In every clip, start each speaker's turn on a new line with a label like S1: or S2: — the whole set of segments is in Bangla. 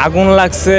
S1: আগুন লাগছে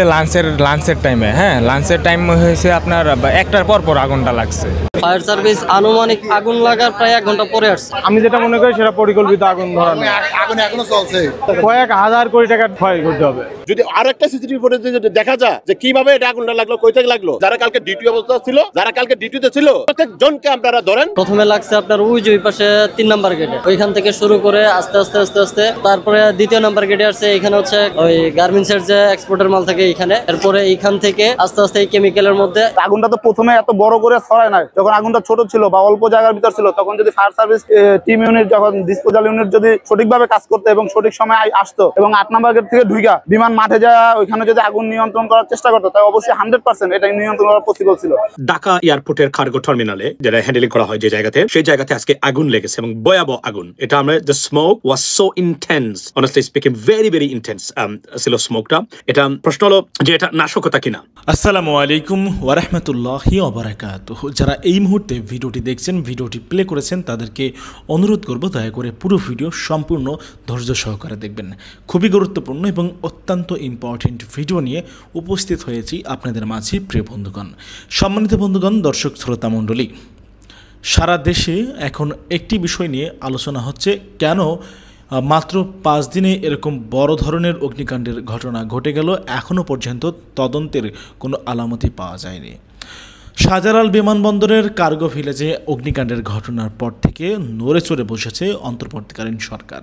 S1: লাঞ্চের টাইমে। হ্যাঁ, লাঞ্চের টাইম হয়েছে আপনার 1টার পর আগুনটা লাগছে।
S2: ফায়ার সার্ভিস আনুমানিক আগুন লাগার প্রায় 1 ঘন্টা পরে আসছে।
S1: আমি যেটা মনে করি সেটা পরিকল্পিত আগুন ধরানো।
S3: আগুন এখনো চলছে।
S1: কয়েক হাজার কোটি টাকা ক্ষয় করতে হবে।
S3: যদি আরেকটা সিসিটিভি ফুটেজে যদি দেখা যায় যে কিভাবে এটা আগুনটা লাগলো, কই থেকে লাগলো, যারা কালকে ডিউটি অবস্থা ছিল, যারা কালকে ডিউটিতে ছিল, প্রত্যেকজনকে আপনারা ধরেন।
S2: প্রথমে লাগছে আপনার ওই যে ওই পাশে 3 নাম্বার গেটে, ওইখান থেকে শুরু করে আস্তে আস্তে তারপরে 2য় নাম্বার গেটে আসছে। এখানে হচ্ছে ওই গার্মেন্টসের যে এক্সপোর্টের মাল থাকে এইখানে। এরপরে এইখান থেকে আস্তে আস্তে এই কেমিক্যালের মধ্যে।
S4: আগুনটা তো প্রথমে এত বড় করে ছড়ায় না, যখন আগুনটা ছোট ছিল বা অল্প জায়গার ভিতর ছিল, তখন যদি ফায়ার সার্ভিস টিম ইউনিট, যখন ডিসপোজাল ইউনিট যদি সঠিকভাবে কাজ করতে এবং সঠিক সময় আসতো এবং 8 নাম্বার গেট থেকে ঢুইকা বিমান মাঠে যাওয়া ওইখানে যদি আগুন নিয়ন্ত্রণ করার চেষ্টা করতো, তাই অবশ্যই 100% এটা নিয়ন্ত্রণ করা পসিবল ছিল।
S5: ঢাকা এয়ারপোর্টের কার্গো টার্মিনালে যেটা হ্যান্ডেলিং করা হয় যে জায়গাতে, সেই জায়গাতে আজকে আগুন লেগেছে এবং ভয়াবহ আগুন। এটা আমরা the smoke was so intense, honestly speaking very intense ছিল স্মোকটা। এটা প্রশ্ন হলো যে এটা নাশকতা কিনা।
S6: আসসালামু আলাইকুম ওয়া রাহমাতুল্লাহি ওয়া বারাকাতুহু। যারা এই মুহূর্তে ভিডিওটি দেখছেন, ভিডিওটি প্লে করেছেন, তাদেরকে অনুরোধ করব দয়া করে পুরো ভিডিও সম্পূর্ণ ধৈর্য সহকারে দেখবেন। খুবই গুরুত্বপূর্ণ এবং অত্যন্ত ইম্পর্টেন্ট ভিডিও নিয়ে উপস্থিত হয়েছি আপনাদের মাঝে। প্রিয় বন্ধুগণ, সম্মানিত বন্ধুগণ, দর্শক শ্রোতা মণ্ডলী, সারা দেশে এখন একটি বিষয় নিয়ে আলোচনা হচ্ছে, কেন মাত্র 5 দিনে এরকম বড় ধরনের অগ্নিকাণ্ডের ঘটনা ঘটে গেল, এখনও পর্যন্ত তদন্তের কোনো আলামতি পাওয়া যায়নি। শাহজালাল বিমানবন্দরের কার্গো ভিলেজে অগ্নিকাণ্ডের ঘটনার পর থেকে নড়ে চড়ে বসেছে অন্তর্বর্তীকালীন সরকার।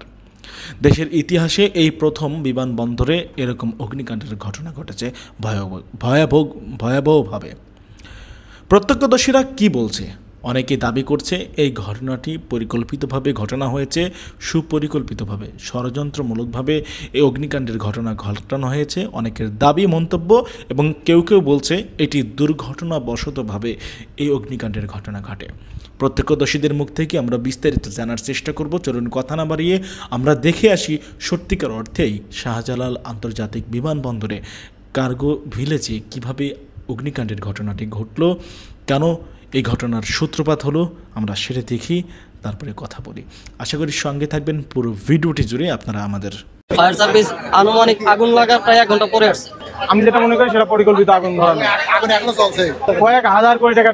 S6: দেশের ইতিহাসে এই প্রথম বিমানবন্দরে এরকম অগ্নিকাণ্ডের ঘটনা ঘটেছে ভয়াবহভাবে। প্রত্যক্ষদর্শীরা কি বলছে? অনেকে দাবি করছে এই ঘটনাটি পরিকল্পিতভাবে ঘটনা হয়েছে, সুপরিকল্পিতভাবে, ষড়যন্ত্রমূলকভাবে এই অগ্নিকাণ্ডের ঘটনা ঘটানো হয়েছে। অনেকের দাবি, মন্তব্য, এবং কেউ বলছে এটি দুর্ঘটনাবশতভাবে এই অগ্নিকাণ্ডের ঘটনা ঘটে। প্রত্যক্ষদর্শীদের মুখ থেকে আমরা বিস্তারিত জানার চেষ্টা করব। চলুন কথা না বাড়িয়ে আমরা দেখে আসি সত্যিকার অর্থেই শাহজালাল আন্তর্জাতিক বিমানবন্দরে কার্গো ভিলেজে কিভাবে অগ্নিকাণ্ডের ঘটনাটি ঘটল, কেন এই ঘটনার সূত্রপাত হলো, আমরা সেটা দেখি, তারপরে কথা বলি। আশা করি সঙ্গে থাকবেন পুরো ভিডিওটি জুড়ে আপনারা আমাদের।
S2: ফায়ার সার্ভিস আনুমানিক আগুন লাগার প্রায় 1 ঘন্টা পরে আসছে।
S1: আমি যেটা মনে করি সেটা পরিকল্পিত আগুন ধরানো।
S3: আগুন এখনো চলছে।
S1: কয়েক হাজার কোটি টাকা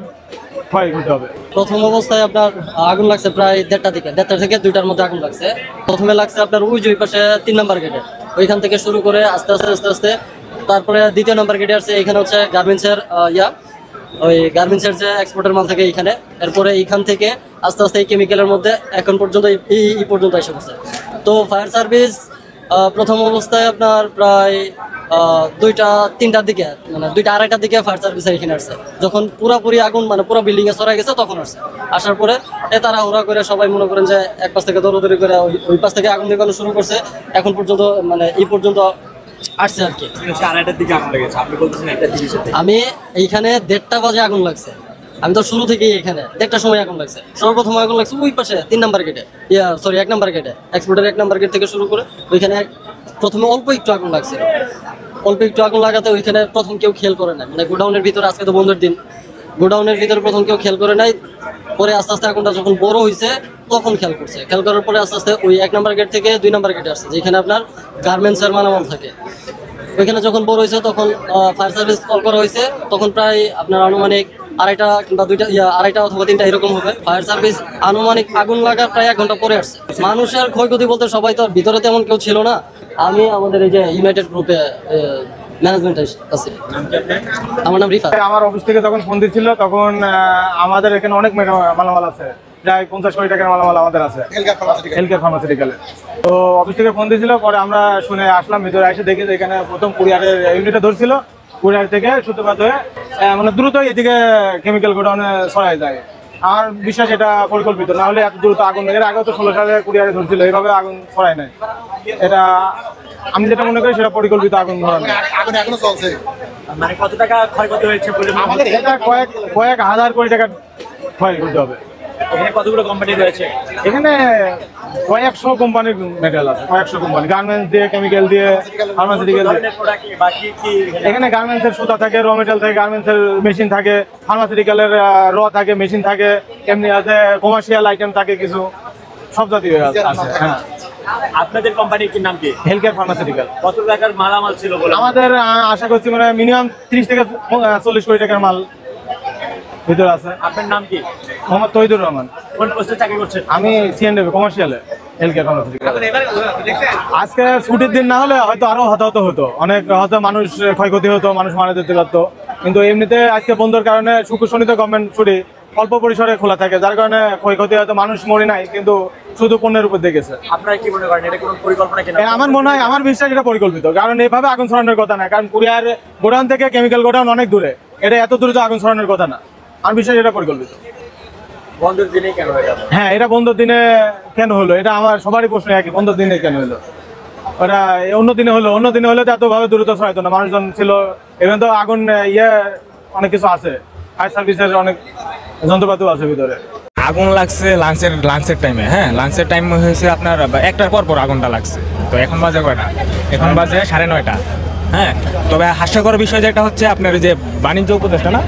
S1: ক্ষয় করতে হবে।
S2: প্রথম অবস্থায় আপনার আগুন লাগছে প্রায় 1:30 থেকে 2টার মধ্যে আগুন লাগছে। প্রথমে লাগছে আপনার ওই যে ওই পাশে 3 নাম্বার গেটে, ওইখান থেকে শুরু করে আস্তে আস্তে তারপরে 2য় নাম্বার গেটে আসছে। এখানে হচ্ছে গার্মেন্টসের ওই গার্মেন্টসের যে এক্সপোর্টের মাল থাকে এইখানে। এরপরে এইখান থেকে আস্তে আস্তে এই কেমিক্যালের মধ্যে এখন পর্যন্ত এই পর্যন্ত এসে পড়ছে। তো ফায়ার সার্ভিস প্রথম অবস্থায় আপনার প্রায় 2টা-3টার দিকে, মানে 2টা-2:30টার দিকে ফায়ার সার্ভিস এখানে আসছে। যখন পুরোপুরি আগুন মানে পুরো বিল্ডিংয়ে ছড়াই গেছে তখন আসছে। আসার পরে তারা হুড়া করে সবাই মনে করেন যে এক পাশ থেকে দৌড়াদৌড়ি করে ওই পাশ থেকে আগুন দেখানো শুরু করছে। এখন পর্যন্ত মানে এই পর্যন্ত আসছে আর কি। আমি এইখানে 1:30 বাজে আগুন লাগছে। আমি তো শুরু থেকেই এখানে 1:30টার সময় আগুন লাগছে। সর্বপ্রথম আগুন লাগছে ওই পাশে 3 নাম্বার গেটে, 1 নাম্বার গেটে, এক্সপোর্টের 1 নাম্বার গেট থেকে শুরু করে ওইখানে প্রথমে অল্প একটু আগুন লাগছিল। অল্প একটু আগুন লাগাতে ওইখানে প্রথম কেউ খেয়াল করে না, মানে গোডাউনের ভিতরে, আজকে তো বন্ধের দিন, গোডাউনের ভিতরে প্রথম কেউ খেয়াল করে নাই। পরে আস্তে আস্তে আগুনটা যখন বড় হয়েছে তখন খেয়াল করছে। খেয়াল করার পরে আস্তে আস্তে ওই 1 নাম্বার গেট থেকে 2 নাম্বার গেটে আসছে, যেখানে আপনার গার্মেন্টসের মালামাল থাকে। ওইখানে যখন বড় হয়েছে তখন ফায়ার সার্ভিস কল করা হয়েছে। তখন প্রায় আপনার আনুমানিক 2:30 কিংবা 2:30 অথবা 3টা এরকম হবে। ফায়ার সার্ভিস আনুমানিক আগুন লাগার প্রায় 1 ঘন্টা পরে আসছে। মানুষের ক্ষয়ক্ষতি বলতে সবাই তো ভিতরে তেমন কেউ ছিল না। আমি আমাদের এই যে ইউনাইটেড গ্রুপে ম্যানেজমেন্ট আছে। আমার নাম রিফাত।
S1: আমার অফিস থেকে যখন ফোন দিচ্ছিল তখন আমাদের এখানে অনেক মালামাল আছে, প্রায় 50 কোটি টাকার মালামাল আমাদের আছে হেলথকেয়ার ফার্মাসিউটিক্যালে। তো অফিস থেকে ফোন দিয়েছিল, পরে আমরা শুনে আসলাম, ভিতরে এসে দেখি যে এখানে প্রথম কুরিয়ারের ইউনিটে ধরছিল। কুরিয়ার থেকে সূত্রপাত হয়ে মানে দ্রুত এদিকে কেমিক্যাল গোডাউনে ছড়াই যায়। আমার বিশ্বাস এটা পরিকল্পিত, না হলে এত দ্রুত আগুন, এর আগেও তো 16 সালে কুরিয়ারে ধরছিল, এইভাবে আগুন ছড়ায় নাই। এটা আমি যেটা মনে করি সেটা পরিকল্পিত আগুন ধরানো।
S3: আগুন এখনো চলছে।
S7: মানে কত টাকা ক্ষয়ক্ষতি হয়েছে?
S1: এটা কয়েক হাজার কোটি টাকা ক্ষয় করতে হবে।
S7: এখানে কতগুলো কোম্পানি রয়েছে?
S1: এখানে কয়েকশো কোম্পানির মেটেরিয়াল আছে, কয়েকশো কোম্পানি, গার্মেন্টস দিয়ে, কেমিক্যাল দিয়ে, ফার্মাসিউটিক্যাল দিয়ে। এখানে গার্মেন্টসের সুতা থাকে, র মেটেরিয়াল থাকে, গার্মেন্টসের মেশিন থাকে, ফার্মাসিউটিক্যালের র থাকে, মেশিন থাকে, এমনি আছে কমার্শিয়াল আইটেম থাকে কিছু, সব জাতীয় আছে। হ্যাঁ,
S7: আপনাদের কোম্পানির কি নাম কি?
S1: Health care pharmaceutical.
S7: কত টাকার মালামাল ছিল বলে?
S1: আমাদের আশা করছি মানে মিনিমাম 30 থেকে 40 কোটি টাকার মাল ভিতরে আছে।
S7: আপনার নাম কি?
S1: মোহাম্মদ তহিদুর রহমান।
S7: কোন পোস্টে চাকরি করছেন?
S1: আমি সিএনডি কমার্শিয়ালে হেলথ কেয়ার ফার্মাসিউটিক্যাল। আজকে ছুটির দিন না হলে হয়তো আরো হতাহত হতো, অনেক হয়তো মানুষ ক্ষয়ক্ষতি হতো, মানুষ মারা যেতে পারতো। কিন্তু এমনিতে আজকে বন্ধের কারণে শুক্র শনিতে গভর্নমেন্ট ছুটি, অল্প পরিসরে খোলা থাকে, যার কারণে ক্ষয়ক্ষতি হয়তো মানুষ মরে নাই, কিন্তু শুধু পণ্যের উপর দেখেছে।
S7: আপনারা কি মনে করেন এটা কোনো পরিকল্পনা কিনা?
S1: আমার মনে হয়, আমার বিশ্বাস এটা পরিকল্পিত, কারণ এইভাবে আগুন ছড়ানোর কথা না, কারণ কুরিয়ার গোডাউন থেকে কেমিক্যাল গোডাউন অনেক দূরে, এটা এত দূরে তো আগুন ছড়ানোর কথা না। আমার বিশ্বাস এটা পরিকল্পিত।
S7: বন্ধের দিনে কেন হয়ে গেল?
S1: হ্যাঁ, এটা বন্ধের দিনে কেন হলো, এটা আমার সবারই প্রশ্ন একই, বন্ধের দিনে কেন হলো? ওটা অন্য দিনে হলে তো এতভাবে দ্রুত ছড়াইতো না, মানুষজন ছিল, এখানে তো আগুন অনেক কিছু আছে, ফায়ার সার্ভিসের অনেক যন্ত্রপাতিও আছে ভিতরে।
S8: আগুন লাগছে লাঞ্চের টাইমে। হ্যাঁ, লাঞ্চের টাইম হয়েছে আপনার 1টার পর আগুনটা লাগছে। তো এখন বাজে কয়টা? এখন বাজে 9:30। হ্যাঁ, তবে হাস্যকর বিষয় যেটা হচ্ছে আপনার যে বাণিজ্য উপদেষ্টা না,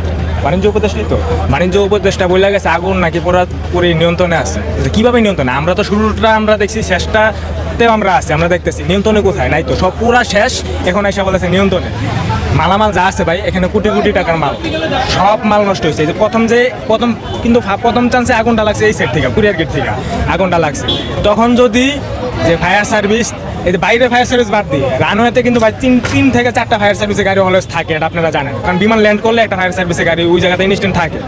S8: বাণিজ্য উপদেষ্টা বলে গেছে আগুন নাকি পুরোপুরি নিয়ন্ত্রণে আছে। কিভাবে নিয়ন্ত্রণে? আমরা তো শুরুটা আমরা দেখছি, শেষটাতেও আমরা আছি, আমরা দেখতেছি নিয়ন্ত্রণে কোথায় নাই তো, সব পুরা শেষ। এখন এসে বলেছে নিয়ন্ত্রণে। মালামাল যা আছে ভাই, এখানে কোটি কোটি টাকার মাল, সব মাল নষ্ট হয়েছে। যে প্রথম চান্সে আগুনটা লাগছে এই সাইড থেকে, কুরিয়ার গেট থেকে আগুনটা লাগছে। তখন যদি যে ফায়ার সার্ভিস, এই যে বাইরে ফায়ার সার্ভিস বাদ দিয়ে রানওয়েতে কিন্তু ভাই 3 থেকে 4টা ফায়ার সার্ভিসের গাড়ি অলওয়েজ থাকে, এটা আপনারা জানেন, কারণ বিমান ল্যান্ড করলে একটা ফায়ার সার্ভিসের গাড়ি ওই জায়গাতে ইনস্ট্যান্ট থাকে।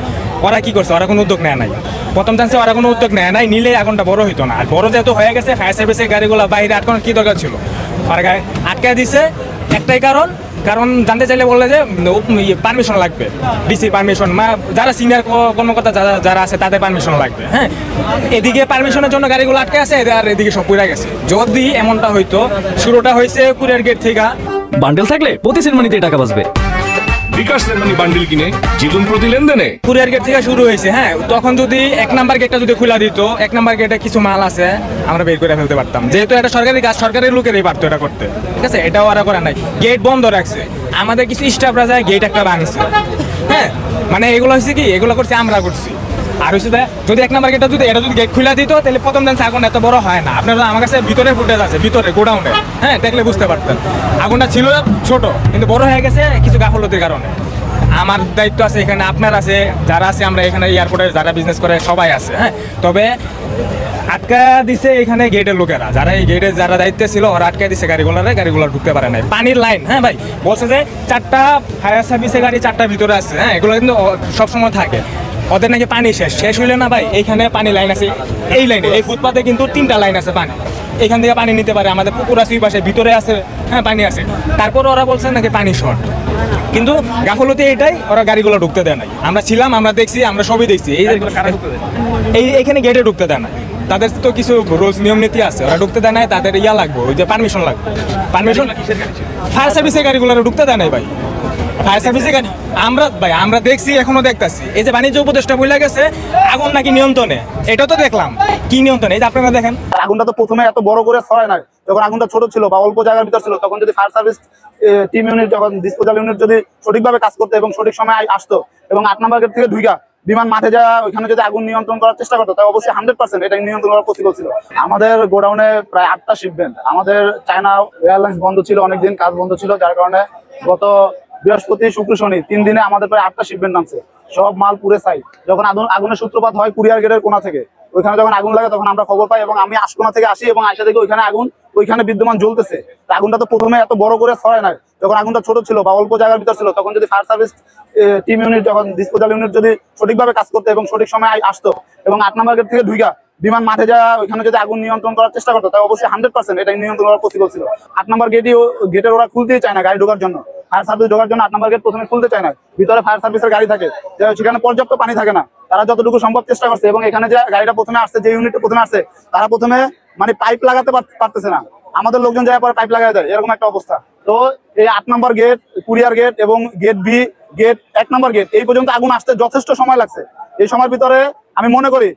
S8: ওরা কি করছে? ওরা কোনো উদ্যোগ নেয় নাই। প্রথম চান্সে ওরা কোনো উদ্যোগ নেয় নাই, নিলে আগুনটা বড় হইতো না। আর বড় যেহেতু হয়ে গেছে, ফায়ার সার্ভিসের গাড়িগুলো বাইরে আটকানোর কি দরকার ছিল? ওরা আটকে দিছে একটাই কারণ জানতে চাইলে বললে যে পারমিশন লাগবে, ডিসি পারমিশন, যারা সিনিয়র কর্মকর্তা যারা আছে তাদের পারমিশন লাগবে। হ্যাঁ, এদিকে পারমিশনের জন্য গাড়িগুলো আটকে আছে, আর এদিকে সব পুরা গেছে। যদি এমনটা হইতো, শুরুটা হয়েছে কুরিয়ার গেট থেকে।
S9: বান্ডেল থাকলে প্রতি সেনমানিতে টাকা বাঁচবে। বিকাশ সেনমানি বান্ডেল কিনে জীবন প্রতি লেনদেনে
S8: কুরিয়ার গেট থেকে শুরু হয়েছে। হ্যাঁ, তখন যদি 1 নাম্বার গেটটা যদি খোলা দিত, 1 নাম্বার গেটে কিছু মাল আছে আমরা বের করে ফেলতে পারতাম, যেহেতু এটা সরকারি কাজ, সরকারের লোকেরই পারতো এটা করতে। ঠিক আছে, এটাও ওরা করে নাই, গেট বন্ধ রাখছে। আমাদের কিছু স্টাফরা যায় গেট একটা ভাঙছে। হ্যাঁ, মানে এগুলো হচ্ছে কি, এগুলো করছে আমরা করছি। আর হচ্ছে যদি 1 নাম্বার গেটটা যদি গেট খুলে দিত, তাহলে প্রথম চান্সে আগুন এত বড় হয় না। আপনারা আমার কাছে ভিতরে ফুটেজ আছে, ভিতরে গোডাউনে, হ্যাঁ, দেখলে বুঝতে পারতেন আগুনটা ছিল ছোট, কিন্তু বড় হয়ে গেছে কিছু গাফলতির কারণে। আমার দায়িত্ব আছে এখানে, আপনার আছে, যারা আছে, আমরা এখানে এয়ারপোর্টে যারা বিজনেস করে সবাই আছে। হ্যাঁ, তবে আটকা দিছে এখানে গেটের লোকেরা, যারা এই গেটের যারা দায়িত্বে ছিল, ওরা আটকা দিছে গাড়িগুলো ঢুকতে পারে নাই। পানির লাইন, হ্যাঁ ভাই, বলছে যে 4টা ফায়ার সার্ভিসের গাড়ি 4টা ভিতরে আছে। হ্যাঁ, এগুলো কিন্তু সবসময় থাকে। ওদের নাকি পানি শেষ হইলে না ভাই, এইখানে পানি লাইন আছে, এই লাইনে, এই ফুটপাতে কিন্তু 3টা লাইন আছে পানি, এখান থেকে পানি নিতে পারে। আমাদের পুকুর আছে, ওই পাশে ভিতরে আছে, হ্যাঁ, পানি আছে। তারপর ওরা বলছে নাকি পানি শর্ট, কিন্তু গাফলতি এটাই, ওরা গাড়িগুলো ঢুকতে দেয় নাই। আমরা ছিলাম, আমরা দেখছি, আমরা সবই দেখছি। এইখানে গেটে ঢুকতে দেয় না, তাদের তো কিছু রুলস নিয়ম নীতি আছে, ওরা ঢুকতে দেয় নাই। তাদের লাগবে, ওই যে পারমিশন লাগবে, পারমিশন। ফায়ার সার্ভিসের গাড়িগুলো ঢুকতে দেয় নাই ভাই, ফায়ার সার্ভিসের গাড়ি আমরা দেখছি, এখনো দেখতেছি। এই যে বাণিজ্য উপদেষ্টা বলে গেছে আগুন নাকি নিয়ন্ত্রণে, এটা তো দেখলাম কি নিয়ন্ত্রণে, এই যে আপনারা দেখেন।
S4: আগুনটা তো প্রথমে এত বড় করে ছড়ায় নাই, যখন আগুনটা ছোট ছিল বা অল্প জায়গার ভিতর ছিল, তখন যদি ফায়ার সার্ভিস টিম ইউনিট, যখন ডিসপোজাল ইউনিট যদি সঠিকভাবে কাজ করতো এবং সঠিক সময় আসতো, এবং 8 নাম্বার গেট থেকে ঢুইকা বিমান মাঠে যাওয়া, ওইখানে যদি আগুন নিয়ন্ত্রণ করার চেষ্টা করতো, তাই অবশ্যই 100% এটা নিয়ন্ত্রণ করা পসিবল ছিল। আমাদের গোডাউনে প্রায় 8টা শিপমেন্ট, আমাদের চায়না এয়ারলাইন্স বন্ধ ছিল, অনেকদিন কাজ বন্ধ ছিল, যার কারণে গত বৃহস্পতি, শুক্র, শনি 3 দিনে আমাদের প্রায় 8টা শিপমেন্ট নামছে, সব মাল পুরে চাই। যখন আগুনের সূত্রপাত হয় কুরিয়ার গেটের কোনা থেকে, ওইখানে যখন আগুন লাগে তখন আমরা খবর পাই, এবং আমি আশকোনা থেকে আসি এবং আসা থেকে ওইখানে আগুন ওইখানে বিদ্যমান জ্বলতেছে। আগুনটা তো প্রথমে এত বড় করে ছড়ায় নাই, যখন আগুনটা ছোট ছিল বা অল্প জায়গার ভিতর ছিল, তখন যদি ফায়ার সার্ভিস টিম ইউনিট, যখন ডিসপোজাল ইউনিট যদি সঠিকভাবে কাজ করতো এবং সঠিক সময় আসতো, এবং 8 নাম্বার গেট থেকে ঢুইকা বিমান মাঠে যাওয়া, ওইখানে যদি আগুন নিয়ন্ত্রণ করার চেষ্টা করতো, তাই অবশ্যই 100% এটা নিয়ন্ত্রণ করা পসিবল ছিল। 8 নাম্বার গেটের ওরা খুলতেই চায় না গাড়ি ঢোকার জন্য, ফায়ার সার্ভিস ঢোকার জন্য 8 নাম্বার গেট প্রথমে খুলতে চায় না, ভিতরে ফায়ার সার্ভিসের গাড়ি থাকে, সেখানে পর্যাপ্ত পানি থাকে না। তারা যতটুকু সম্ভব চেষ্টা করছে, এবং এখানে যে গাড়িটা প্রথমে আসছে, যে ইউনিটটা প্রথমে আসছে, তারা প্রথমে মানে পাইপ লাগাতে পারতেছে না, আমাদের লোকজন যাওয়ার পরে পাইপ লাগাই দেয়, এরকম একটা অবস্থা। তো এই 8 নাম্বার গেট, কুরিয়ার গেট এবং gate B, gate 1 number gate, এই পর্যন্ত আগুন আসতে যথেষ্ট সময় লাগছে। এই সময়ের ভিতরে আমি মনে করি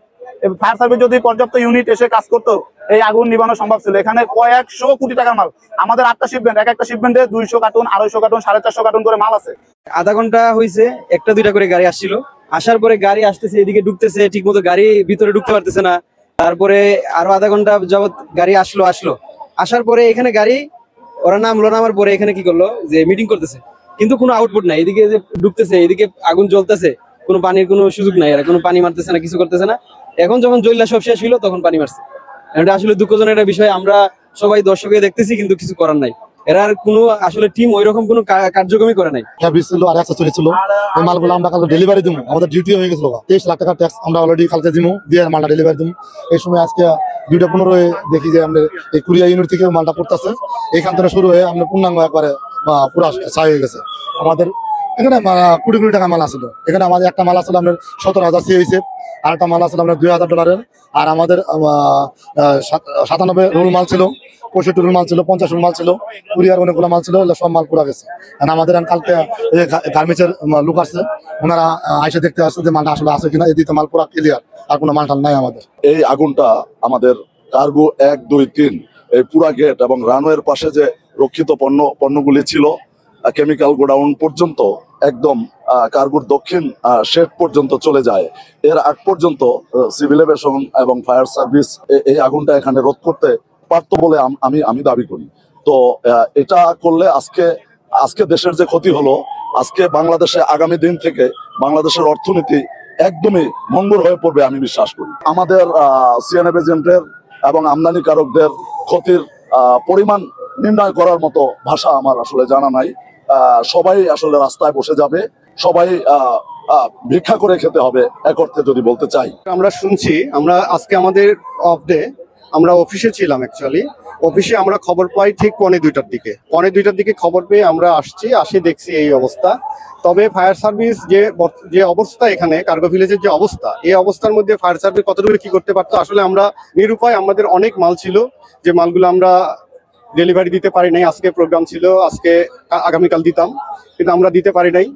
S4: ফায়ার সার্ভিস যদি পর্যাপ্ত ইউনিট এসে কাজ করতো, এই আগুন নিবানো সম্ভব ছিল। এখানে কয়েকশো কোটি টাকার মাল, আমাদের 8টা শিপমেন্ট, একটা শিপমেন্টে 200 কার্টুন, 250 কার্টুন, 450 কার্টুন করে মাল আছে।
S10: আধা ঘন্টা হয়েছে, 1টা 2টা করে গাড়ি আসছিল, আসার পরে গাড়ি আসতেছে, এদিকে ঢুকতেছে ঠিক মতো, গাড়ি ভিতরে ঢুকতে পারতেছে না, তারপরে আরো আধা ঘন্টা যাবত গাড়ি আসলো আসার পরে এখানে গাড়ি ওরা নামলো, নামার পরে এখানে কি করলো যে মিটিং করতেছে, কিন্তু কোনো আউটপুট নাই। এদিকে যে ঢুকতেছে, এদিকে আগুন জ্বলতেছে, কোনো পানির কোনো সুযোগ নাই, এরা কোনো পানি মারতেছে না, কিছু করতেছে না। এখন যখন জ্বললা সব শেষ হইলো তখন পানি মারছে। এটা আসলে দুঃখজনক একটা বিষয়। আমরা সবাই দর্শকে দেখতেছি, কিন্তু কিছু করার নাই। এরা কোনো আসলে টিম ওইরকম কোনো কার্যক্রমই করে নাই।
S11: ছিল আর অ্যাক্সেসরি ছিল, এই মালগুলো আমরা কালকে ডেলিভারি দিব। আমাদের ডিউটি হয়ে গেছিল 23 লাখ টাকা ট্যাক্স আমরা অলরেডি কালকে দিব, দিয়ে মালটা ডেলিভারি দিব। এই সময় আজকে 2:15 দেখি যে আমাদের এই কুরিয়া ইউনিট থেকে মালটা পড়তেছে। এইখান থেকে শুরু হয়ে আমরা পূর্ণাঙ্গ একবারে পুরা ছাই হয়ে গেছে। আমাদের এখানে 20 কোটি টাকা মাল আসলো। এখানে আমাদের একটা মাল আসলে আপনার 17,000 সি হয়েছে, আর একটা মাল আসলে আপনার $2,000। আর আমাদের 97 রুল মাল ছিল, 65 রুল মাল ছিল, 50 রুল মাল ছিল, কুরিয়ার অনেকগুলো মাল ছিল, সব মাল পুরা গেছে। আমাদের কালকে গার্মেন্টসের লোক আসছে, ওনারা আইসে দেখতে আসছে যে মালটা আসলে আছে কিনা। এদিকে মাল পুরা ক্লিয়ার, আর কোনো মালটা নাই আমাদের।
S12: এই আগুনটা আমাদের কার্গো 1, 2, 3 এই পুরা গেট এবং রানওয়ের পাশে যে রক্ষিত পণ্যগুলি ছিল, কেমিক্যাল গোডাউন পর্যন্ত, একদম কার্গোর দক্ষিণ শেড পর্যন্ত চলে যায়। এর আগ পর্যন্ত সিভিল এভিয়েশন এবং ফায়ার সার্ভিস এই আগুনটা এখানে রোধ করতে পারতো বলে আমি দাবি করি। তো এটা করলে আজকে দেশের যে ক্ষতি হলো, আজকে বাংলাদেশে আগামী দিন থেকে বাংলাদেশের অর্থনীতি একদমই মঙ্গল হয়ে পড়বে আমি বিশ্বাস করি। আমাদের সিএনএফ এজেন্টের এবং আমদানিকারকদের ক্ষতির পরিমাণ নির্ণয় করার মতো ভাষা আমার আসলে জানা নাই। সবাই আসলে রাস্তায় বসে যাবে, সবাই ভিক্ষা করে খেতে হবে, এক অর্থে যদি বলতে চাই।
S13: আমরা শুনছি, আমরা আজকে আমাদের অফ ডে, আমরা অফিসে ছিলাম। অ্যাকচুয়ালি অফিসে আমরা খবর পাই ঠিক 1:45-র দিকে। 1:45-র দিকে খবর পেয়ে আমরা আসি দেখছি এই অবস্থা। তবে ফায়ার সার্ভিস যে অবস্থা, এখানে কার্গো ভিলেজের যে অবস্থা, এই অবস্থার মধ্যে ফায়ার সার্ভিস কতটুকু কি করতে পারতো আসলে আমরা নিরুপায়। আমাদের অনেক মাল ছিল, যে মালগুলো আমরা ডেলিভারি দিতে পারি নাই। আজকে প্রোগ্রাম ছিল, আজকে আগামীকাল দিতাম, কিন্তু আমরা দিতে পারি নাই।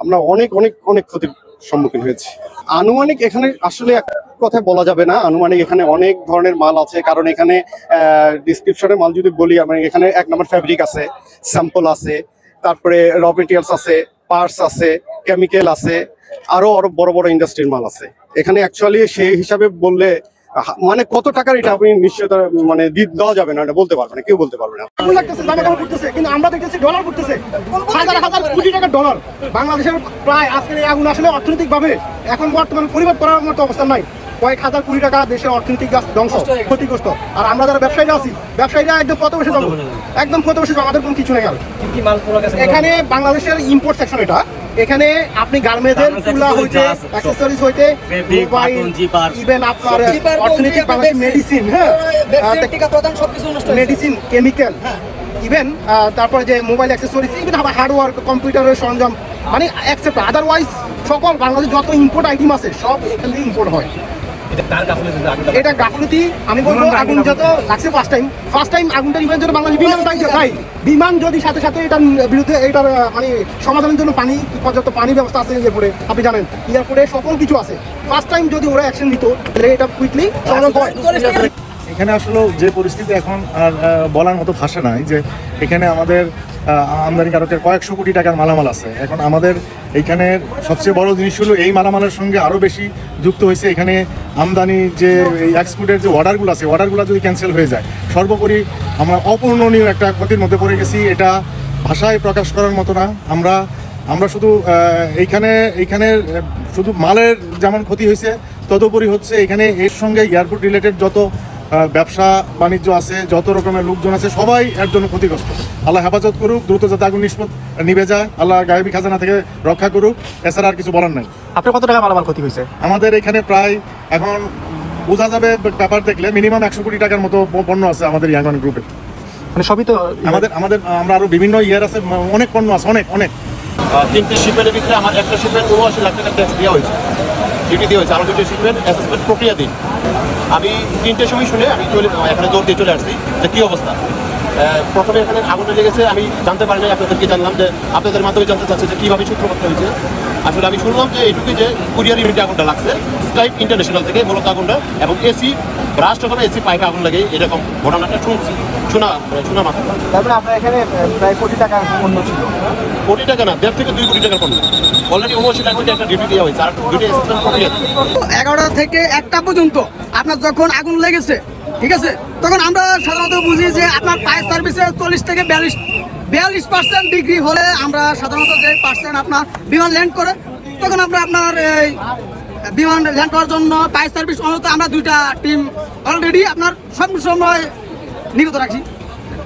S13: আমরা অনেক অনেক অনেক ক্ষতির সম্মুখীন হয়েছি। আনুমানিক এখানে আসলে এক কথায় বলা যাবে না, আনুমানিক এখানে অনেক ধরনের মাল আছে। কারণ এখানে ডিসক্রিপশনের মাল যদি বলি, আমি এখানে 1 নম্বর ফ্যাব্রিক আছে, স্যাম্পল আছে, তারপরে র মেটেরিয়ালস আছে, পার্টস আছে, কেমিক্যাল আছে, আরো বড় বড় ইন্ডাস্ট্রির মাল আছে এখানে। অ্যাকচুয়ালি সেই হিসাবে বললে মানে কত টাকার এটা আপনি নিশ্চয়তা মানে দেওয়া যাবে না, এটা বলতে পারবে না, কেউ বলতে পারবে না।
S1: কিন্তু আমরা দেখতেছি ডলার করতেছে, হাজার হাজার কোটি টাকার ডলার। বাংলাদেশের প্রায় আজকের এই আগুন আসলে অর্থনৈতিক ভাবে এখন বর্তমানে পরিবার করার মতো অবস্থা নাই। কয়েক হাজার কোটি টাকা দেশের অর্থনৈতিক ধ্বংস, ক্ষতিগ্রস্ত। আর আমরা যারা ব্যবসায়ীরা আছি, ব্যবসায়ীরা একদম কত বসে যাবো, একদম কত বসে যাবো, আমাদের কোনো কিছু নেই। আর এখানে বাংলাদেশের ইম্পোর্ট সেকশন, এটা এখানে আপনি গার্মেন্টসের তুলা হইতে, অ্যাকসেসরিজ হইতে, মোবাইল, ইভেন আপনার অর্থনৈতিক মেডিসিন, হ্যাঁ মেডিসিন, কেমিক্যাল, ইভেন তারপরে যে মোবাইল অ্যাকসেসরিজ, ইভেন হার্ডওয়্যার, কম্পিউটারের সরঞ্জাম, মানে অ্যাকসেপ্ট আদারওয়াইজ সকল বাংলাদেশ যত ইম্পোর্ট আইটেম আছে সব এখান থেকে ইম্পোর্ট হয়। এটা গাফলতি আমি বলবো। আগুন যত লাগছে ফার্স্ট টাইম আগুনটা ইভেন জন্য বাংলাদেশ বিমান যদি সাথে সাথে এটার বিরুদ্ধে এটার মানে সমাধানের জন্য পর্যাপ্ত পানি ব্যবস্থা আছে এয়ারপোর্টে, আপনি জানেন এয়ারপোর্টে সকল কিছু আছে। ফার্স্ট টাইম যদি ওরা অ্যাকশন নিত তাহলে এটা কুইকলি সমাধান হয়।
S14: এখানে আসলে যে পরিস্থিতি এখন আর বলার মতো ভাষা নাই, যে এখানে আমাদের আমদানিকারকের কয়েকশো কোটি টাকার মালামাল আছে। এখন আমাদের এইখানে সবচেয়ে বড় জিনিস হলো এই মালামালের সঙ্গে আরও বেশি যুক্ত হয়েছে এখানে আমদানি যে এই এক্সপোর্টের যে অর্ডারগুলো আছে, অর্ডারগুলো যদি ক্যান্সেল হয়ে যায়, সর্বোপরি আমরা অপূরণীয় একটা ক্ষতির মধ্যে পড়ে গেছি। এটা ভাষায় প্রকাশ করার মতো না। আমরা শুধু এইখানে শুধু মালের যেমন ক্ষতি হয়েছে, তদুপরি হচ্ছে এখানে এর সঙ্গে এয়ারপোর্ট রিলেটেড যত ব্যবসা বাণিজ্য আছে, যত রকমের লোকজন আছে, সবাই এর জন্য ক্ষতিগ্রস্ত। আল্লাহ হেফাজত করুক, দ্রুত যাতে আগুন নিভে যায়, আল্লাহ গায়েবী খাজানা থেকে রক্ষা করুক, এছাড়া আর কিছু বলার নাই।
S1: আপনার কত টাকা মালামাল ক্ষতি হয়েছে?
S14: আমাদের এখানে প্রায় এখন বোঝা যাবে ব্যাপার দেখলে মিনিমাম 100 কোটি টাকার মতো পণ্য আছে আমাদের ইয়াংওয়ান গ্রুপের।
S1: মানে সবই তো
S14: আমরা আরো বিভিন্ন ইয়ার আছে, অনেক পণ্য আছে, অনেক
S3: 3টে শিপের ভিতরে আমার একটা শিপের 79 লাখ টাকা ট্যাক্স দেওয়া হয়েছে, ডিউটি দেওয়া হয়েছে। আমার 2টি শিপের অ্যাসেসমেন্ট প্রক্রিয়া দিন। আমি 3টের সময় শুনে আমি এখানে দৌড় দিয়ে চলে আসছি যে কী অবস্থা। প্রথমে এখানে আগুনটা লেগেছে, আমি জানতে পারি নাই, আপনাদেরকে জানলাম যে আপনাদের মাধ্যমে জানতে চাচ্ছি যে কীভাবে সূত্রপাত হয়েছে। আসলে আমি শুনলাম যে এইটুকু যে কুরিয়ার ইউনিটে আগুনটা লাগছে, স্কাইপ ইন্টারন্যাশনাল থেকে মূলত আগুনটা, এবং এসি ব্রাস্ট করে এসি পাইপে আগুন লাগে, এরকম ঘটনাটা শোনা মাত্র।
S15: তারপরে আপনার এখানে প্রায় কোটি টাকার পণ্য ছিল।
S3: কোটি টাকা না, 1.5 থেকে 2 কোটি টাকার পণ্য অলরেডি 79 লাখ কোটি একটা ডিউটি দেওয়া হয়েছে, আর ডিউটি অ্যাসিস্ট্যান্ট প্রক্রিয়া
S16: 11টা থেকে 1টা পর্যন্ত আপনার যখন আগুন লেগেছে, ঠিক আছে, তখন আমরা সাধারণত বুঝি যে আপনার ফায়ার সার্ভিসে 40 থেকে 42% ডিগ্রি হলে আমরা সাধারণত যে পার্সেন্ট আপনার বিমান ল্যান্ড করে, তখন আমরা আপনার এই বিমান ল্যান্ড করার জন্য ফায়ার সার্ভিস অন্তত আমরা 2টা টিম অলরেডি আপনার সব সময় নিগত রাখছি।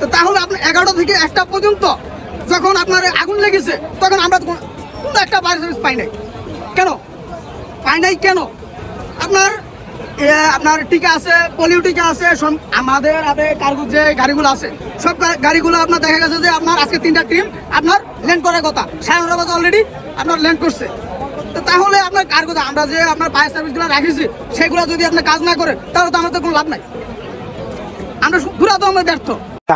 S16: তো তাহলে আপনার 11টা থেকে 1টা পর্যন্ত যখন আপনার আগুন লেগেছে, তখন আমরা কোনো একটা ফায়ার সার্ভিস পাই নাই। কেন আপনার টিকা আছে, পোলিও টিকা আছে, আমাদের কার্গো যে গাড়িগুলো আছে সব গাড়িগুলো আপনার দেখা গেছে যে আপনার আজকে 3টা টিম আপনার ল্যান্ড করার কথা, 9:30 বাজে অলরেডি আপনার ল্যান্ড করছে। তো তাহলে আপনার কার্গো আমরা যে আপনার ফায়ার সার্ভিসগুলো রাখিছি সেগুলো যদি আপনার কাজ না করে তাহলে তো আমাদের কোনো লাভ নাই, আমরা পুরো তো আমরা ব্যর্থ।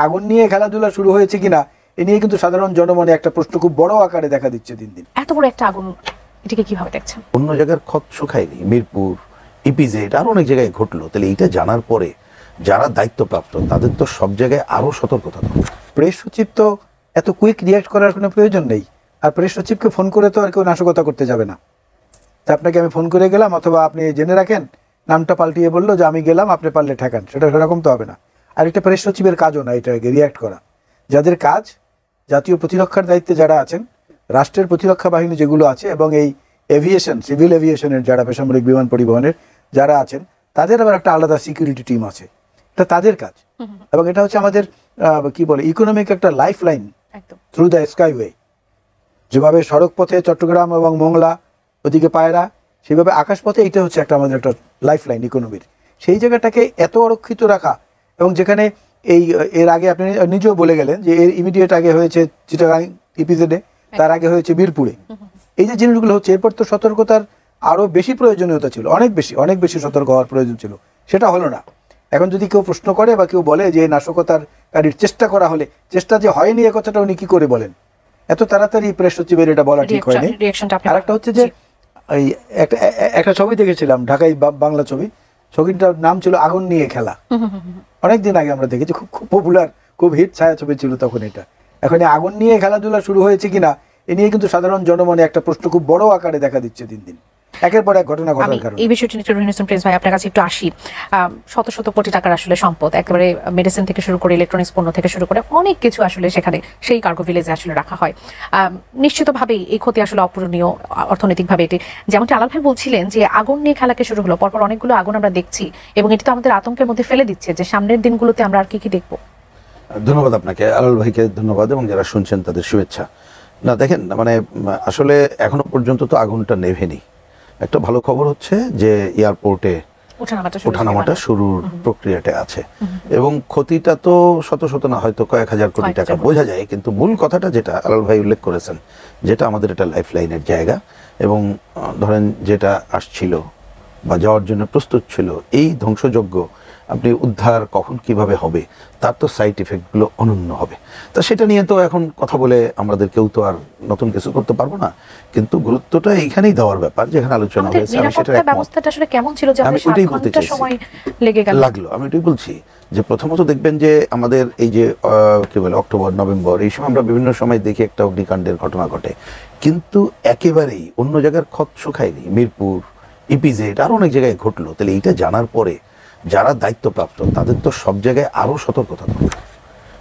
S15: আগুন নিয়ে খেলাধুলা শুরু হয়েছে কিনা এ নিয়ে কিন্তু সাধারণ জনমনে একটা প্রশ্ন খুব বড় আকারে দেখা দিচ্ছে দিন দিন।
S17: এত বড় একটা আগুন, এটাকে কিভাবে দেখছেন?
S18: অন্য জায়গার ক্ষত শুকায়নি, মিরপুর, ইপিজেড আর অনেক জায়গায় ঘটলো, তাহলে এইটা জানার পরে যারা দায়িত্বপ্রাপ্ত তাদের তো সব জায়গায় আরো সতর্কতা দরকার।
S15: প্রেস সচিব তো এত কুইক রিয়াক্ট করার কোনো প্রয়োজন নেই, আর প্রেস সচিবকে ফোন করে তো আর কেউ নাশকতা করতে যাবে না। তা আপনাকে আমি ফোন করে গেলাম, অথবা আপনি জেনে রাখেন নামটা পাল্টিয়ে বললো যে আমি গেলাম, আপনি পারলে ঠেকান, সেটা সেরকম তো হবে না। আর একটা প্রেস সচিবের কাজও না এটাকে রিয়াক্ট করা। যাদের কাজ জাতীয় প্রতিরক্ষার দায়িত্বে যারা আছেন, রাষ্ট্রের প্রতিরক্ষা বাহিনী যেগুলো আছে, এবং এই এভিয়েশন, সিভিল এভিয়েশনের যারা বেসামরিক বিমান পরিবহনের যারা আছেন, তাদের আবার একটা আলাদা সিকিউরিটি টিম আছে, এটা তাদের কাজ। এবং এটা হচ্ছে আমাদের কি বলে ইকোনমিক একটা life line through the skyway. যেভাবে সড়ক পথে চট্টগ্রাম এবং মোংলা, ওদিকে পায়রা, সেভাবে আকাশপথে এটা হচ্ছে একটা আমাদের একটা লাইফ লাইন ইকোনমির। সেই জায়গাটাকে এত অরক্ষিত রাখা, এবং যেখানে এর আগে আপনি নিজেও বলে গেলেন যে এর ইমিডিয়েট আগে হয়েছে চিটাগাং ইপিজেডে, তার আগে হয়েছে বীরপুরে। এই যে জিনিসগুলো হচ্ছে, এরপর তো সতর্কতার আরো বেশি প্রয়োজনীয়তা ছিল, অনেক বেশি সতর্ক হওয়ার প্রয়োজন ছিল, সেটা হলো না। এখন যদি কেউ প্রশ্ন করে বা কেউ বলে যে নাশকতার গাড়ির চেষ্টা করা হলে, চেষ্টা যে হয়নি এ কথাটা উনি কি করে বলেন? এত তাড়াতাড়ি প্রেস সচিবের এটা বলা ঠিক হয়নি। আর একটা হচ্ছে যে এই একটা ছবি দেখেছিলাম, ঢাকায় বাংলা ছবি, ছবিটার নাম ছিল আগুন নিয়ে খেলা। অনেকদিন আগে আমরা দেখেছি, খুব পপুলার, খুব হিট ছায়া ছবি ছিল তখন এটা। এখন আগুন নিয়ে খেলাধুলা শুরু হয়েছে কিনা এ নিয়ে কিন্তু সাধারণ জনমনে একটা প্রশ্ন খুব বড় আকারে দেখা দিচ্ছে দিন দিন, একের পর এক ঘটনা ঘটার কারণে।
S17: এই বিষয়টি নিয়ে রহিন হোসেন প্রিন্স ভাই আপনার কাছে একটু আসি। শত শত কোটি টাকার আসলে সম্পদ, একেবারে মেডিসিন থেকে শুরু করে ইলেকট্রনিক্স পণ্য থেকে শুরু করে অনেক কিছু আসলে সেখানে সেই কার্গো ভিলেজে আসলে রাখা হয়। নিশ্চিতভাবেই এই ক্ষতি আসলে অপূরণীয় অর্থনৈতিকভাবে। এটি যেমনটি আলাল ভাই বলছিলেন যে আগুন নিয়ে খেলাকে শুরু হলো, পরপর অনেকগুলো আগুন আমরা দেখছি, এবং এটি তো আমাদের আতঙ্কের মধ্যে ফেলে দিচ্ছে যে সামনের দিনগুলোতে আমরা আর কি কি দেখবো।
S18: ধন্যবাদ আপনাকে, আলাল ভাইকে ধন্যবাদ, এবং যারা শুনছেন তাদের শুভেচ্ছা। না দেখেন, মানে আসলে এখনো পর্যন্ত তো আগুনটা নেভেনি। একটা ভালো খবর হচ্ছে যে এয়ারপোর্টে ওঠানামাটা শুরুর প্রক্রিয়াটা আছে, এবং ক্ষতিটা তো শত শত না, হয়তো কয়েক হাজার কোটি টাকা বোঝা যায়, কিন্তু মূল কথাটা যেটা আলাল ভাই উল্লেখ করেছেন, যেটা আমাদের এটা লাইফ লাইনের জায়গা, এবং ধরেন যেটা আসছিল বা যাওয়ার জন্য প্রস্তুত ছিল, এই ধ্বংসযজ্ঞ আপনি উদ্ধার কখন কিভাবে হবে তার তো সাইড ইফেক্টগুলো অনন্য হবে। তা সেটা নিয়ে তো এখন কথা বলে আমাদের কেউ তো আর নতুন কিছু করতে পারবো না, কিন্তু গুরুত্বটা এইখানেই দেওয়ার ব্যাপার, যেখানে আলোচনা হয়েছে। আমি সেটা
S17: ব্যবস্থাটা আসলে কেমন ছিল যে
S18: আমি ওইটাই বলতে চাই, লাগলো আমি ওইটাই বলছি যে প্রথমত দেখবেন যে আমাদের এই যে কি বলে অক্টোবর নভেম্বর এই সময় আমরা বিভিন্ন সময় দেখি একটা অগ্নিকাণ্ডের ঘটনা ঘটে, কিন্তু একেবারেই অন্য জায়গার ক্ষত শুকায়নি, মিরপুর, ইপিজেড আর অনেক জায়গায় ঘটলো। তাহলে এইটা জানার পরে যারা দায়িত্বপ্রাপ্ত তাদের তো সব জায়গায় আরো সতর্কতা দরকার।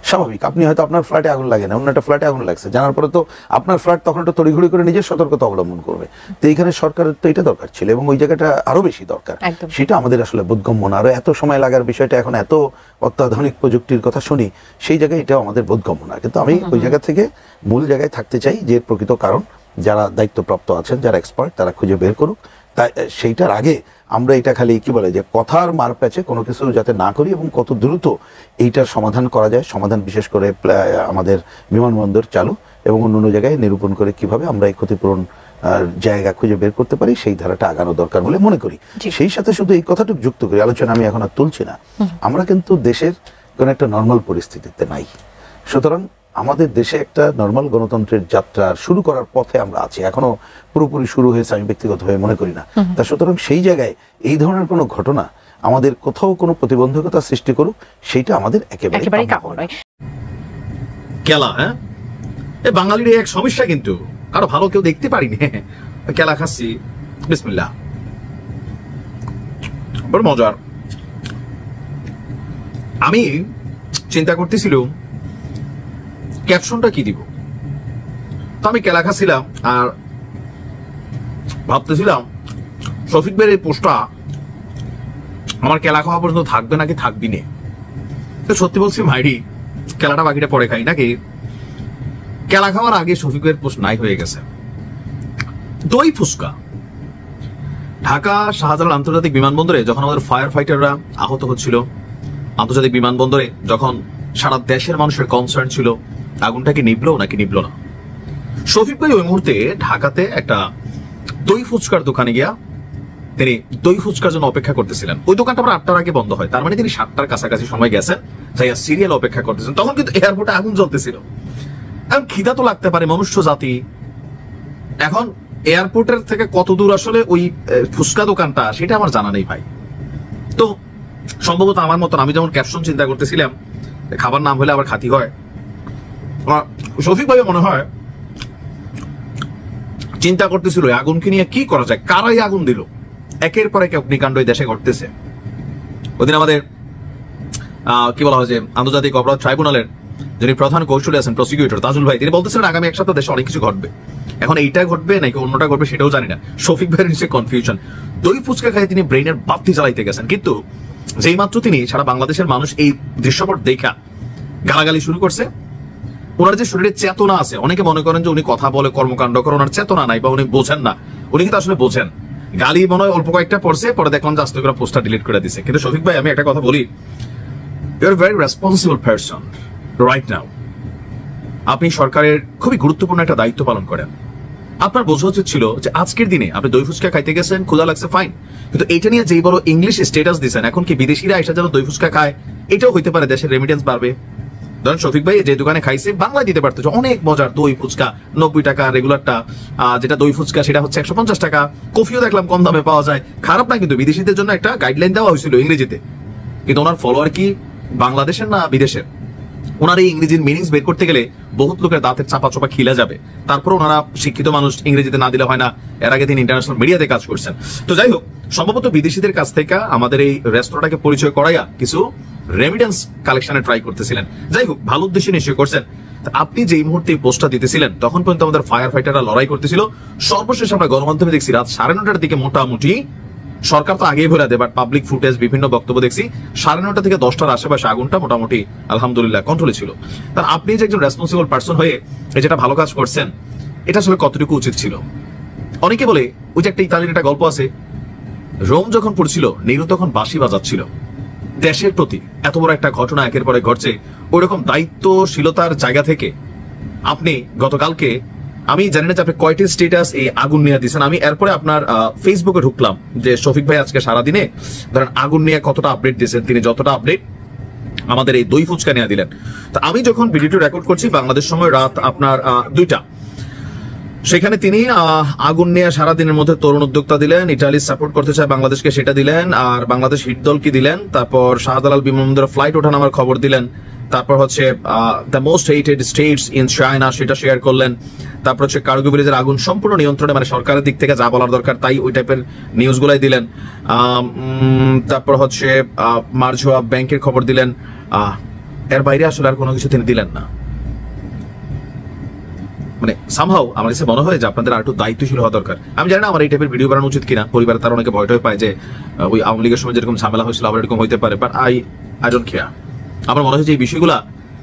S18: স্বাভাবিক, আপনি হয়তো আপনার ফ্ল্যাটে আগুন লাগে না, অন্য একটা ফ্ল্যাটে আগুন লাগছে, জানার পরে তো আপনার ফ্ল্যাট তখন একটা তড়িঘড়ি করে নিজের সতর্কতা অবলম্বন করবে। তো এইখানে সরকারের তো এটা দরকার ছিল, এবং ওই জায়গাটা আরো বেশি দরকার, সেটা আমাদের আসলে বোধগম্য না। আরো এত সময় লাগার বিষয়টা, এখন এত অত্যাধুনিক প্রযুক্তির কথা শুনি, সেই জায়গায় এটাও আমাদের বোধগম্য না। কিন্তু আমি ওই জায়গা থেকে মূল জায়গায় থাকতে চাই, যে প্রকৃত কারণ যারা দায়িত্বপ্রাপ্ত আছেন, যারা এক্সপার্ট, তারা খুঁজে বের করুক। তাই সেইটার আগে আমরা এটা খালি কি বলে যে কথার মার প্যাচে কোনো কিছু যাতে না করি, এবং কত দ্রুত এইটার সমাধান করা যায়, সমাধান বিশেষ করে আমাদের বিমানবন্দর চালু এবং অন্য জায়গায় নিরূপণ করে কিভাবে আমরা এই ক্ষতিপূরণ জায়গা খুঁজে বের করতে পারি, সেই ধারাটা আগানো দরকার বলে মনে করি। সেই সাথে শুধু এই কথাটুকু যুক্ত করি, আলোচনা আমি এখন আর তুলছি না, আমরা কিন্তু দেশের কোনো একটা নর্মাল পরিস্থিতিতে নাই। সুতরাং আমাদের দেশে একটা নর্মাল গণতন্ত্রের যাত্রা শুরু করার পথে আমরা আছি, এখনো পুরোপুরি শুরু হয়েছে আমি ব্যক্তিগতভাবে মনে করি না। তা সুতরাং সেই জায়গায় এই ধরনের কোনো ঘটনা আমাদের কোথাও কোনো প্রতিবন্ধকতা সৃষ্টি করুক, সেইটা আমাদের একেবারেই কাম্য নয়।
S19: কেলা, হ্যাঁ, এ বাঙালির এক সমস্যা, কিন্তু কারো ভালো কেউ দেখতে পারিনি। কেলা খাচ্ছি, বিসমিল্লাহ, বড় মজার। আমি চিন্তা করতেছিলাম ক্যাপশনটা কি দিব, তো আমি কেলা খাচ্ছিলাম আর ভাবতেছিলাম শফিক ভাইয়ের এই পোস্টটা আমার কেলা খাওয়া পর্যন্ত থাকবে নাকি থাকবি না। তো সত্যি বলছি ভাইডি, কেলাটা বাকিটা পরে খাই নাকি। কেলা খাওয়ার আগে শফিক ভাইয়ের পোস্ট নাই হয়ে গেছে। দই ফুচকা ঢাকা শাহজালাল আন্তর্জাতিক বিমানবন্দরে যখন আমাদের ফায়ার ফাইটাররা আহত হচ্ছিল, আন্তর্জাতিক বিমানবন্দরে যখন সারা দেশের মানুষের কনসার্ন ছিল আগুনটা কি নিভলো নাকি নিভলো না, শফিক ভাই ওই মুহূর্তে ঢাকাতে একটা দই ফুচকার দোকানে গিয়া তিনি দই ফুচকার জন্য অপেক্ষা করতেছিলেন। ওই দোকানটা আবার 8টার আগে বন্ধ হয়, তার মানে তিনি 7টার কাছাকাছি সময় গেছেন, যাইয়া সিরিয়াল অপেক্ষা করতেছেন। তখন কিন্তু এয়ারপোর্টে আগুন জ্বলতেছিল। এখন খিদা তো লাগতে পারে, মনুষ্য জাতি। এখন এয়ারপোর্টের থেকে কত দূর আসলে ওই ফুচকা দোকানটা সেটা আমার জানা নেই ভাই। তো সম্ভবত আমার মতন আমি যেমন ক্যাপশন চিন্তা করতেছিলাম, খাবার নাম হলে আবার খাতি হয়, শফিক ভাই মনে হয় চিন্তা করতেছিল আগুনকে নিয়ে কি করা যায়, কারাই আগুন দিল। একের পর এক অগ্নিকাণ্ড এই দেশে ঘটতেছে। ওইদিন আমাদের কি বলা হয় যে আন্তর্জাতিক অপরাধ ট্রাইব্যুনালের যিনি প্রধান কৌশলী আছেন প্রসিকিউটর তাজুল ভাই, তিনি বলতেছিলেন আগামী এক সপ্তাহ দেশে অনেক কিছু ঘটবে। এখন এইটা ঘটবে নাকি অন্যটা ঘটবে সেটাও জানি না। শফিক ভাইয়ের নিচে কনফিউশন। দই ফুচকা খাই তিনি ব্রেইনের বাতি জ্বালাইতে গেছেন, কিন্তু যেই মাত্র তিনি সারা বাংলাদেশের মানুষ এই দৃশ্যপট দেখা গালাগালি শুরু করছে, ওনার যে শরীরে চেতনা আছে, অনেকে মনে করেন যে উনি কথা বলে কর্মকাণ্ড করে ওনার চেতনা নাই বা উনি বোঝেন না, উনি কিন্তু আসলে বোঝেন। গালি মনে হয় অল্প কয়েকটা পড়ছে, পরে দেখলাম যে আস্তে করে পোস্টটা ডিলিট করে দিছে। কিন্তু শফিক ভাই আমি একটা কথা বলি, you are very responsible person right now. আপনি সরকারের খুবই গুরুত্বপূর্ণ একটা দায়িত্ব পালন করেন। আপনার বোঝা উচিত ছিল যে আজকের দিনে আপনি দই ফুচকা খাইতে গেছেন, ক্ষুধা লাগছে, ফাইন, কিন্তু এটা নিয়ে যেই বড় ইংলিশ স্ট্যাটাস দিচ্ছেন, এখন কি বিদেশিরা এসে যেন দই ফুচকা খায়, এটাও হইতে পারে দেশের রেমিটেন্স বাড়বে। ধরেন শফিক ভাই যে দোকানে খাইছে বাংলায় দিতে পারতো অনেক মজার দই ফুচকা 90 টাকা, রেগুলারটা যেটা দই ফুচকা সেটা হচ্ছে 150 টাকা, কফিও দেখলাম কম দামে পাওয়া যায়, খারাপ না। কিন্তু বিদেশিদের জন্য একটা গাইডলাইন দেওয়া হয়েছিল ইংরেজিতে, কিন্তু ওনার ফলোয়ার কি বাংলাদেশের না বিদেশের? ওনার এই ইংরেজির মিনিংস বের করতে গেলে বহুত লোকের দাঁতের চাপা চোপা খিলা যাবে। তারপর ওনারা শিক্ষিত মানুষ, ইংরেজিতে না দিলে হয় না। এর আগে তিনি ইন্টারন্যাশনাল মিডিয়াতে কাজ করছেন। তো যাই হোক, সম্ভবত বিদেশিদের কাছ থেকে আমাদের এই রেস্তোরাঁটাকে পরিচয় করাইয়া কিছু রেমিটেন্স কালেকশনে ট্রাই করতেছিলেন। যাই হোক, ভালো উদ্দেশ্যে নিশ্চয় করছেন। আপনি যেই মুহূর্তে পোস্টটা দিতেছিলেন তখন পর্যন্ত আমাদের ফায়ার ফাইটাররা লড়াই করতেছিল। সর্বশেষ আমরা গণমাধ্যমে দেখছি রাত 9:30টার দিকে মোটামুটি, সরকার তো আগেই বলে দেয়, বাট পাবলিক ফুটেজ বিভিন্ন বক্তব্য দেখছি 9:30 থেকে 10টার আশেপাশে আগুনটা মোটামুটি আলহামদুলিল্লাহ কন্ট্রোলে ছিল। তার আপনি যে একজন রেসপন্সিবল পার্সন হয়ে যেটা ভালো কাজ করছেন, এটা আসলে কতটুকু উচিত ছিল? অনেকে বলে ওই যে একটা ইতালির একটা গল্প আছে, রোম যখন পড়ছিল নেহরু তখন বাঁশি বাজাচ্ছিল। দেশের প্রতি এত বড় একটা ঘটনা একের পরে ঘটছে, ওই রকম দায়িত্বশীলতার জায়গা থেকে আপনি গতকালকে, আমি জানি না যে আপনি কয়টি স্ট্যাটাস এই আগুন নিয়ে দিয়েছেন। আমি এরপরে আপনার ফেসবুকে ঢুকলাম যে শফিক ভাই আজকে সারাদিনে ধরেন আগুন নিয়ে কতটা আপডেট দিয়েছেন, তিনি যতটা আপডেট আমাদের এই দই ফুচকা নিয়ে দিলেন। তো আমি যখন ভিডিওটি রেকর্ড করছি বাংলাদেশ সময় রাত আপনার 2টা, সেখানে তিনি আগুন নিয়ে সারাদিনের মধ্যে তরুণ উদ্যোক্তা দিলেন, ইটালি সাপোর্ট করতে চায় বাংলাদেশকে সেটা দিলেন, আর বাংলাদেশ হিট দল কি দিলেন, তারপর শাহজালাল বিমানবন্দরে ফ্লাইট ওঠানামার খবর দিলেন, তারপর হচ্ছে the most hated states in China সেটা শেয়ার করলেন, তারপর হচ্ছে কার্গো ভিলেজের আগুন সম্পূর্ণ নিয়ন্ত্রণে, মানে সরকারের দিক থেকে যা বলার দরকার তাই ওই টাইপের নিউজগুলাই দিলেন। তারপর হচ্ছে মার্জোয়া ব্যাংকের খবর দিলেন। এর বাইরে আসলে আর কোনো কিছু তিনি দিলেন না। মানে সামহাও আমার কাছে মনে হয় যে আপনাদের আর একটু দায়িত্বশীল হওয়া দরকার। আমি জানি না আমার এই টাইপের ভিডিও বানানো উচিত কিনা, পরিবারে তারা অনেকে ভয় পায় যে ওই আওয়ামী লীগের সময় যেরকম ঝামেলা হয়েছিল আবার এরকম হইতে পারে, বাট আই ডোন্ট কেয়ার। আমার মনে হয় যে এই বিষয়গুলা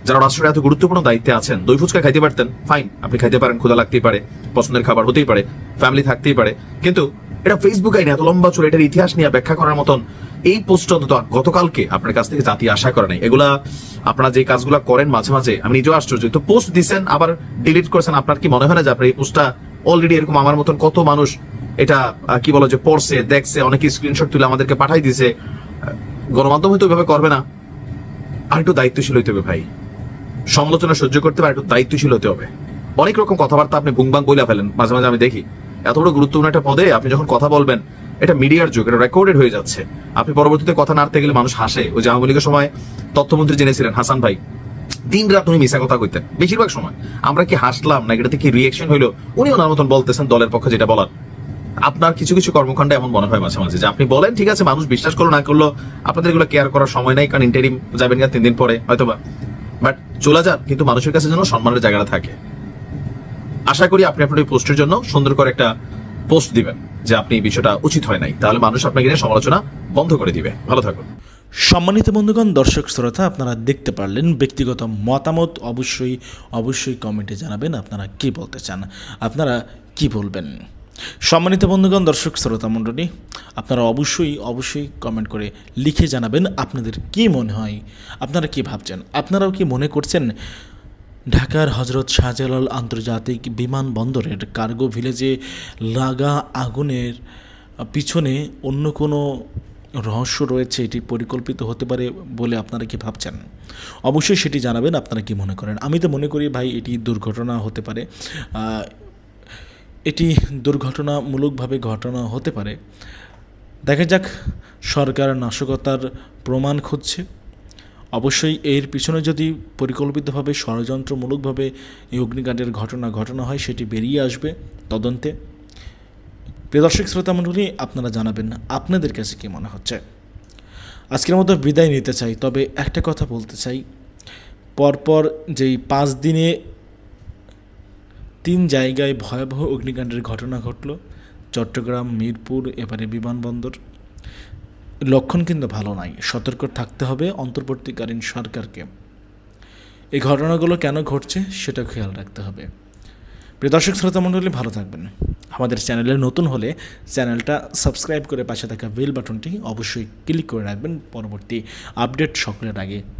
S19: যারা রাষ্ট্রের এত গুরুত্বপূর্ণ দায়িত্বে আছেন, দই ফুচকা খাইতে পারতেন, ফাইন, আপনি খাইতে পারেন, ক্ষুধা লাগতেই পারে, পছন্দের খাবার হতেই পারে, ফ্যামিলি থাকতেই পারে, কিন্তু এটা ফেসবুক আইনে এত লম্বা চলে এটার ইতিহাস নিয়ে ব্যাখ্যা করার মতন এই পোস্ট অন্তত গতকালকে আপনার কাছ থেকে জাতি আশা করে নাই। এগুলা আপনারা যে কাজগুলা করেন মাঝে মাঝে আমি নিজেও আশ্চর্য, তো পোস্ট দিচ্ছেন আবার ডিলিট করছেন। আপনার কি মনে হয় না যে আপনার এই পোস্টটা অলরেডি এরকম আমার মতন কত মানুষ এটা কি বলে যে পড়ছে, দেখছে, অনেকে স্ক্রিনশট তুলে আমাদেরকে পাঠাই দিছে? গণমাধ্যম হয়তো ওইভাবে করবে না, আর একটু দায়িত্বশীল হইতে হবে ভাই, সমালোচনা সহ্য করতে হবে, আর একটু দায়িত্বশীল হতে হবে। অনেক রকম কথাবার্তা আপনি বুংবাং বলে ফেলেন মাঝে মাঝে, আমি দেখি এত বড় গুরুত্বপূর্ণ একটা পদে আপনি যখন কথা বলবেন, এটা মিডিয়ার যুগ, এটা রেকর্ডেড হয়ে যাচ্ছে, আপনি পরবর্তীতে কথা নাড়তে গেলে মানুষ হাসে। ওই যে আওয়ামী লীগের সময় তথ্যমন্ত্রী জেনেছিলেন হাসান ভাই, দিন রাত উনি মিশা কথা কইতেন বেশিরভাগ সময়। আমরা কি হাসলাম না, এটাতে কি রিয়েকশন হইলো, উনি ওনার মতন বলতেছেন দলের পক্ষে যেটা বলার। আপনার কিছু কিছু কর্মকাণ্ড এমন মনে হয় মাঝে মাঝে যে আপনি বলেন ঠিক আছে, মানুষ বিশ্বাস করলো না করলো, আপনাদের এগুলো কেয়ার করার সময় নাই, কারণ ইন্টারিম যাবেন না 3 দিন পরে হয়তোবা, বাট চলে যান, কিন্তু মানুষের কাছে যেন সম্মানের জায়গাটা থাকে। আশা করি আপনি আপনার ওই পোস্টের জন্য সুন্দর করে একটা পোস্ট দিবেন যে আপনি এই বিষয়টা উচিত হয় নাই, তাহলে মানুষ আপনাকে নিয়ে সমালোচনা বন্ধ করে দিবে। ভালো থাকুন।
S6: সম্মানিত বন্ধুগণ, দর্শক শ্রোতা, আপনারা দেখতে পারলেন ব্যক্তিগত মতামত অবশ্যই কমেন্টে জানাবেন আপনারা কি বলতে চান, আপনারা কি বলবেন। সম্মানিত বন্ধুগণ, দর্শক শ্রোতা মণ্ডলী, আপনারা অবশ্যই কমেন্ট করে লিখে জানাবেন আপনাদের কি মনে হয়, আপনারা কি ভাবছেন। আপনারাও কি মনে করছেন ঢাকার হজরত শাহজালাল আন্তর্জাতিক বিমানবন্দরের কার্গো ভিলেজে লাগা আগুনের পিছনে অন্য কোনো রহস্য রয়েছে, এটি পরিকল্পিত হতে পারে বলে আপনারা কি ভাবছেন? অবশ্যই সেটি জানাবেন আপনারা কি মনে করেন। আমি তো মনে করি ভাই এটি দুর্ঘটনা হতে পারে, এটি দুর্ঘটনামূলকভাবে ঘটনা হতে পারে। দেখা যাক, সরকার নাশকতার প্রমাণ খুঁজছে। অবশ্যই এর পিছনে যদি পরিকল্পিতভাবে ষড়যন্ত্রমূলকভাবে এই অগ্নিকাণ্ডের ঘটনা হয়, সেটি বেরিয়ে আসবে তদন্তে। প্রিয় দর্শক শ্রোতা মণ্ডলী, আপনারা জানাবেন আপনাদের কাছে কী মনে হচ্ছে। আজকের মতো বিদায় নিতে চাই, তবে একটা কথা বলতে চাই, পরপর যেই 5 দিনে 3 জায়গায় ভয়াবহ অগ্নিকাণ্ডের ঘটনা ঘটল, চট্টগ্রাম, মিরপুর, এবারে বিমানবন্দর, লক্ষণ কিন্তু ভালো নাই। সতর্ক থাকতে হবে অন্তর্বর্তীকালীন সরকারকে। এই ঘটনাগুলো কেন ঘটছে সেটা খেয়াল রাখতে হবে। প্রিয় দর্শক শ্রোতা মণ্ডলী, ভালো থাকবেন। আমাদের চ্যানেলে নতুন হলে চ্যানেলটা সাবস্ক্রাইব করে পাশে থাকা বেল বাটনটি অবশ্যই ক্লিক করে রাখবেন পরবর্তী আপডেট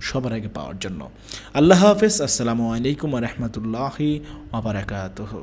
S6: সবার আগে পাওয়ার জন্য। আল্লাহ হাফেজ। আসসালামু আলাইকুম ওয়া রাহমাতুল্লাহি ওয়া বারাকাতুহু।